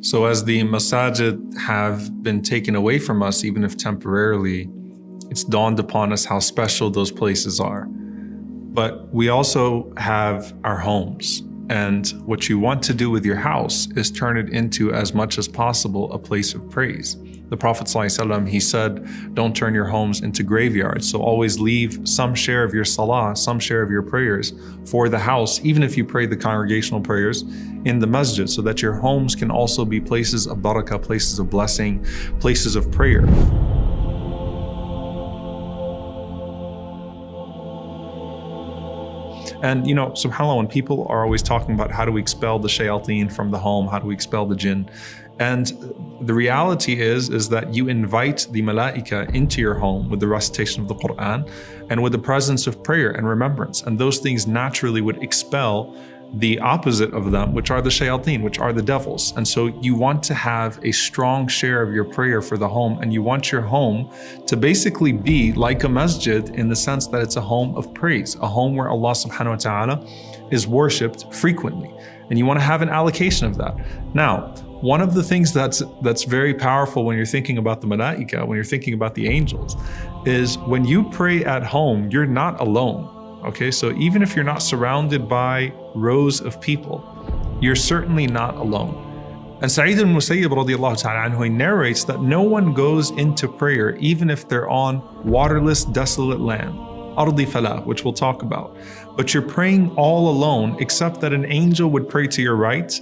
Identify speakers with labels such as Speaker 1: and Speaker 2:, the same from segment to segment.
Speaker 1: So as the masajid have been taken away from us, even if temporarily, it's dawned upon us how special those places are. But we also have our homes. And what you want to do with your house is turn it into, as much as possible, a place of praise. The Prophet ﷺ, he said, don't turn your homes into graveyards. So always leave some share of your salah, some share of your prayers for the house, even if you pray the congregational prayers in the masjid, so that your homes can also be places of barakah, places of blessing, places of prayer. And subhanAllah, when people are always talking about how do we expel the shayateen from the home, how do we expel the jinn? And the reality is that you invite the malaika into your home with the recitation of the Quran and with the presence of prayer and remembrance. And those things naturally would expel the opposite of them, which are the shayateen, which are the devils. And so you want to have a strong share of your prayer for the home, and you want your home to basically be like a masjid in the sense that it's a home of praise, a home where Allah subhanahu wa ta'ala is worshipped frequently. And you want to have an allocation of that. Now, one of the things that's very powerful when you're thinking about the malaika, when you're thinking about the angels, is when you pray at home, you're not alone. Okay, so even if you're not surrounded by rows of people, you're certainly not alone. And Sa'id al-Musayyib radiallahu ta'ala anhu, he narrates that no one goes into prayer even if they're on waterless, desolate land, ardi falah, which we'll talk about. But you're praying all alone, except that an angel would pray to your right,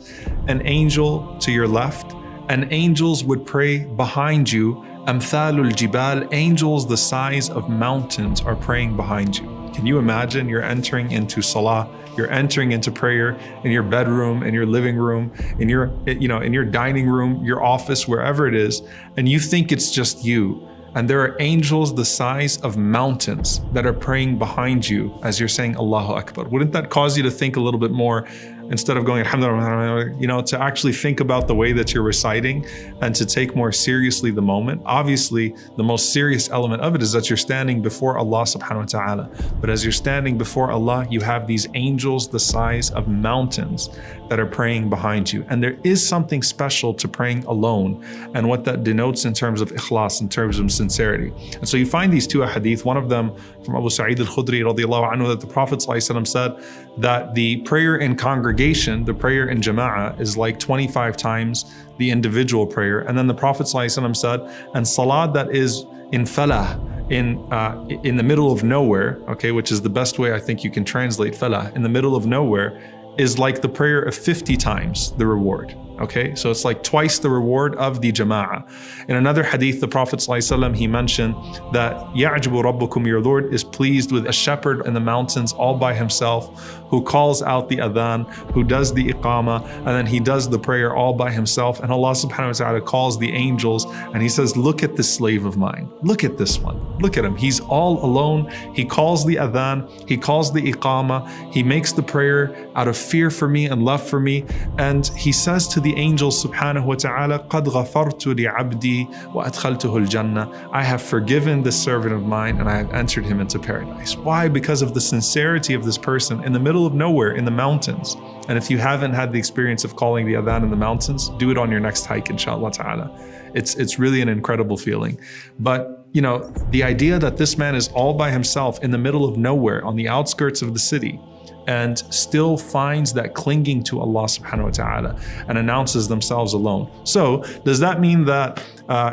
Speaker 1: an angel to your left, and angels would pray behind you. Amthalul jibal, angels the size of mountains are praying behind you. Can you imagine you're entering into salah, you're entering into prayer in your bedroom, in your living room, in your dining room, your office, wherever it is, and you think it's just you. And there are angels the size of mountains that are praying behind you as you're saying Allahu Akbar. Wouldn't that cause you to think a little bit more, instead of going alhamdulillah, to actually think about the way that you're reciting and to take more seriously the moment? Obviously, the most serious element of it is that you're standing before Allah subhanahu wa ta'ala. But as you're standing before Allah, you have these angels the size of mountains that are praying behind you. And there is something special to praying alone and what that denotes in terms of ikhlas, in terms of sincerity. And so you find these two hadith, one of them from Abu Sa'id al-Khudri radiallahu anhu, that the Prophet ﷺ said that the prayer in congregation, the prayer in jama'ah, is like 25 times the individual prayer. And then the Prophet ﷺ said, and salat that is in falah, in the middle of nowhere, okay, which is the best way I think you can translate falah, in the middle of nowhere, is like the prayer of 50 times the reward. Okay, so it's like twice the reward of the jama'ah. In another hadith, the Prophet ﷺ, he mentioned that يَعْجِبُ رَبُّكُمْ, your Lord is pleased with a shepherd in the mountains all by himself, who calls out the adhan, who does the iqamah, and then he does the prayer all by himself. And Allah subhanahu wa ta'ala calls the angels and he says, look at this slave of mine. Look at this one. Look at him. He's all alone. He calls the adhan, he calls the iqamah, he makes the prayer out of fear for me and love for me. And he says to the angels subhanahu wa ta'ala, قَدْ غَفَرْتُ لِعَبْدِي وَأَدْخَلْتُهُ الْجَنَّةِ, I have forgiven this servant of mine and I have entered him into paradise. Why? Because of the sincerity of this person in the middle of nowhere, in the mountains. And if you haven't had the experience of calling the adhan in the mountains, do it on your next hike, inshallah ta'ala. It's really an incredible feeling. But the idea that this man is all by himself in the middle of nowhere, on the outskirts of the city, and still finds that clinging to Allah subhanahu wa ta'ala and announces themselves alone. So does that mean that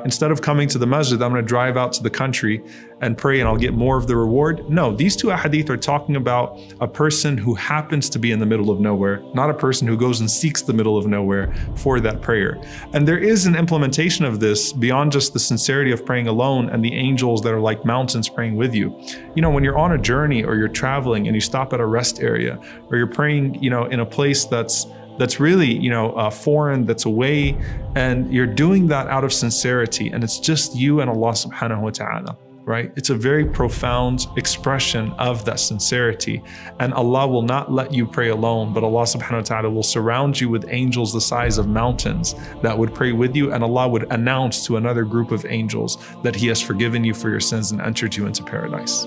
Speaker 1: instead of coming to the masjid, I'm going to drive out to the country and pray and I'll get more of the reward? No, these two ahadith are talking about a person who happens to be in the middle of nowhere, not a person who goes and seeks the middle of nowhere for that prayer. And there is an implementation of this beyond just the sincerity of praying alone and the angels that are like mountains praying with you. When you're on a journey or you're traveling and you stop at a rest area, or you're praying, in a place that's really, foreign, that's away, and you're doing that out of sincerity, and it's just you and Allah subhanahu wa ta'ala, right? It's a very profound expression of that sincerity. And Allah will not let you pray alone, but Allah subhanahu wa ta'ala will surround you with angels the size of mountains that would pray with you, and Allah would announce to another group of angels that He has forgiven you for your sins and entered you into paradise.